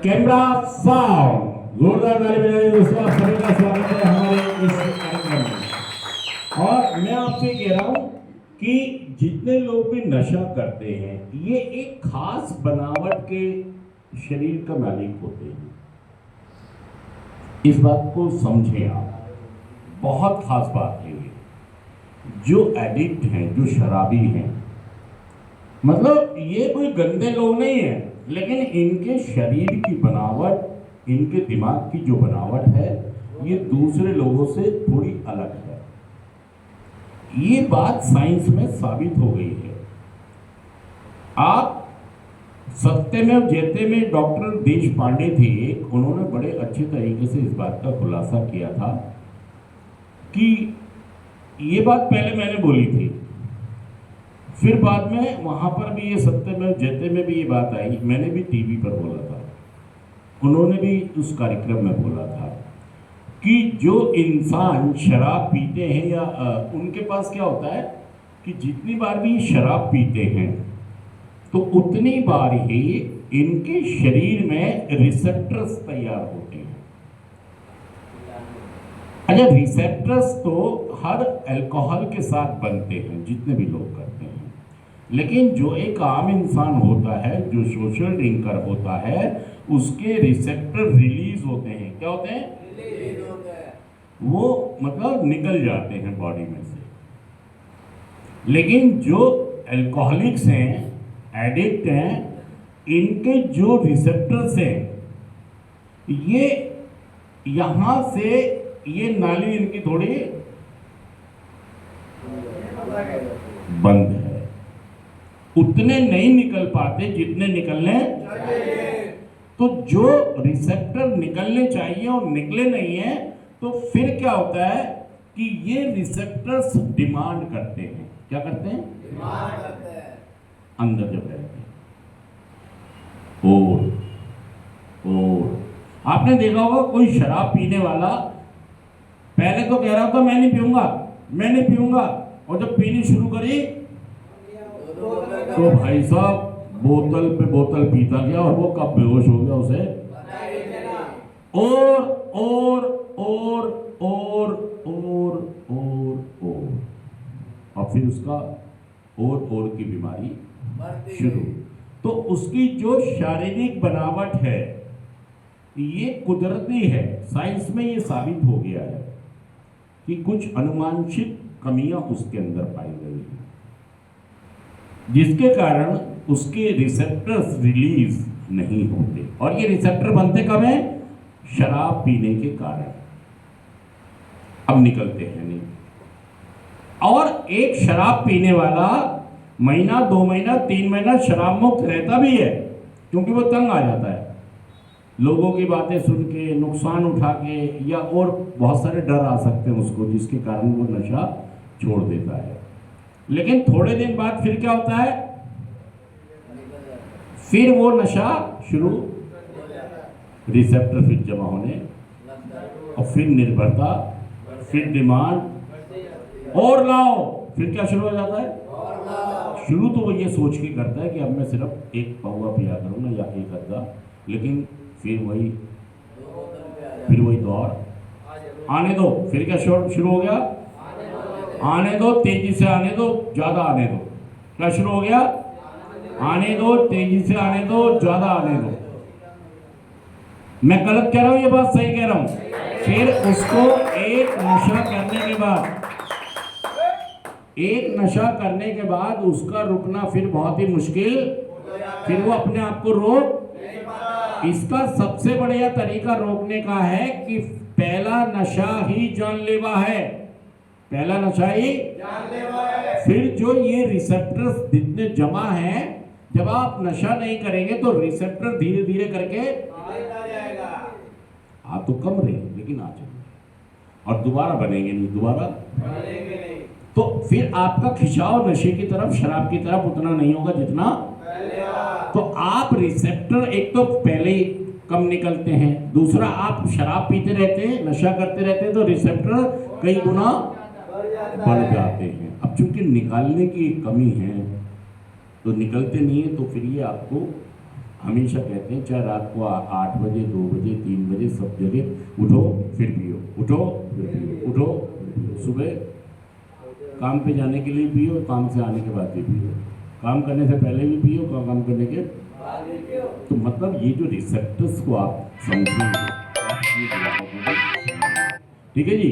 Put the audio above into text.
Camera sound, जोरदार ताली बजाइए दोस्तों। आप सभी का स्वागत है हमारे इस कार्यक्रम में। और मैं आपसे कह रहा हूं कि जितने लोग भी नशा करते हैं ये एक खास बनावट के शरीर का मालिक होते हैं। इस बात को समझें आप, बहुत खास बात है ये। जो एडिक्ट हैं, जो शराबी हैं, मतलब ये कोई गंदे लोग नहीं हैं, लेकिन इनके शरीर की बनावट, इनके दिमाग की जो बनावट है, ये दूसरे लोगों से थोड़ी अलग है। ये बात साइंस में साबित हो गई है। आप सत्यमेव जयते में डॉक्टर देश पांडे थे, उन्होंने बड़े अच्छे तरीके से इस बात का खुलासा किया था कि ये बात पहले मैंने बोली थी, फिर बाद में वहां पर भी ये सत्यमेव जयते में भी ये बात आई, मैंने भी टीवी पर बोला था, उन्होंने भी उस कार्यक्रम में बोला था कि जो इंसान शराब पीते हैं या उनके पास क्या होता है कि जितनी बार भी शराब पीते हैं तो उतनी बार ही इनके शरीर में रिसेप्टर्स तैयार होते हैं। अच्छा, रिसेप्टर्स तो हर अल्कोहल के साथ बनते हैं, जितने भी लोग करते हैं, लेकिन जो एक आम इंसान होता है, जो सोशल ड्रिंकर होता है, उसके रिसेप्टर रिलीज होते हैं। क्या होते हैं? रिलीज होते हैं। वो मतलब निकल जाते हैं बॉडी में से। लेकिन जो अल्कोहलिक्स हैं, एडिक्ट हैं, इनके जो रिसेप्टर्स हैं, ये यहां से ये नाली इनकी थोड़ी बंद है, उतने नहीं निकल पाते जितने निकलने चाहिए। तो जो रिसेप्टर निकलने चाहिए और निकले नहीं है, तो फिर क्या होता है कि ये रिसेप्टर्स डिमांड करते हैं। क्या करते हैं? डिमांड करते हैं अंदर जब रहते हैं। और आपने देखा होगा कोई शराब पीने वाला पहले तो कह रहा था मैं नहीं पीऊंगा, मैं नहीं पीऊंगा, और जब पीनी शुरू करी तो भाई साहब बोतल पे बोतल पीता गया और वो कब बेहोश हो गया उसे और फिर उसका और की बीमारी शुरू। तो उसकी जो शारीरिक बनावट है ये कुदरती है। साइंस में ये साबित हो गया है कि कुछ अनुमानित कमियां उसके अंदर पाई गई हैं, जिसके कारण उसके रिसेप्टर्स रिलीज नहीं होते। और ये रिसेप्टर बनते कब है? शराब पीने के कारण। अब निकलते हैं नहीं। और एक शराब पीने वाला महीना, 2 महीना, 3 महीना शराब मुक्त रहता भी है, क्योंकि वो तंग आ जाता है लोगों की बातें सुन के, नुकसान उठा के, या और बहुत सारे डर आ सकते हैं उसको, जिसके कारण वो नशा छोड़ देता है। लेकिन थोड़े दिन बाद फिर क्या होता है? फिर वो नशा शुरू, रिसेप्टर फिर जमा होने, और फिर निर्भरता, फिर डिमांड, और लाओ, फिर क्या शुरू हो जाता है? शुरू तो वो ये सोच के करता है कि अब मैं सिर्फ एक पौवा पिया करूंगा या एक अद्दा, लेकिन फिर वही दौड़, आने दो, फिर क्या शुरू हो गया? आने दो, तेजी से आने दो, ज्यादा आने दो। क्या शुरू हो गया? आने दो, तेजी से आने दो, ज्यादा आने दो। मैं गलत कह रहा हूं? ये बात सही कह रहा हूं? फिर उसको एक नशा करने के बाद उसका रुकना फिर बहुत ही मुश्किल, फिर वो अपने आप को रोक। इसका सबसे बढ़िया तरीका रोकने का है कि पहला नशा ही जानलेवा है, पहला नशा ही जानलेवा है। फिर जो ये रिसेप्टर्स जितने जमा हैं, जब आप नशा नहीं करेंगे तो रिसेप्टर धीरे धीरे करके आप तो कम रहे लेकिन आ जाएंगे और दोबारा बनेंगे नहीं, दोबारा बनेंगे नहीं। तो फिर आपका खिंचाव नशे की तरफ, शराब की तरफ उतना नहीं होगा जितना पहले। तो आप रिसेप्टर एक तो पहले ही कम निकलते हैं, दूसरा आप शराब पीते रहते हैं, नशा करते रहते हैं, तो रिसेप्टर कई गुना बढ़ जाते हैं। अब चूंकि निकालने की कमी है तो निकलते नहीं है, तो फिर ये आपको हमेशा कहते हैं, चाहे रात को 8 बजे, 2 बजे, 3 बजे, सब जगह उठो फिर पियो, उठो फिर पियो, उठो फिर पियो। सुबह काम पे जाने के लिए पियो, काम से आने के बाद भी पियो, काम करने से पहले भी पियो, काम करने के बाद भी पियो। तो मतलब ये जो रिसेप्टर्स को आप समझेंगे, ठीक है जी।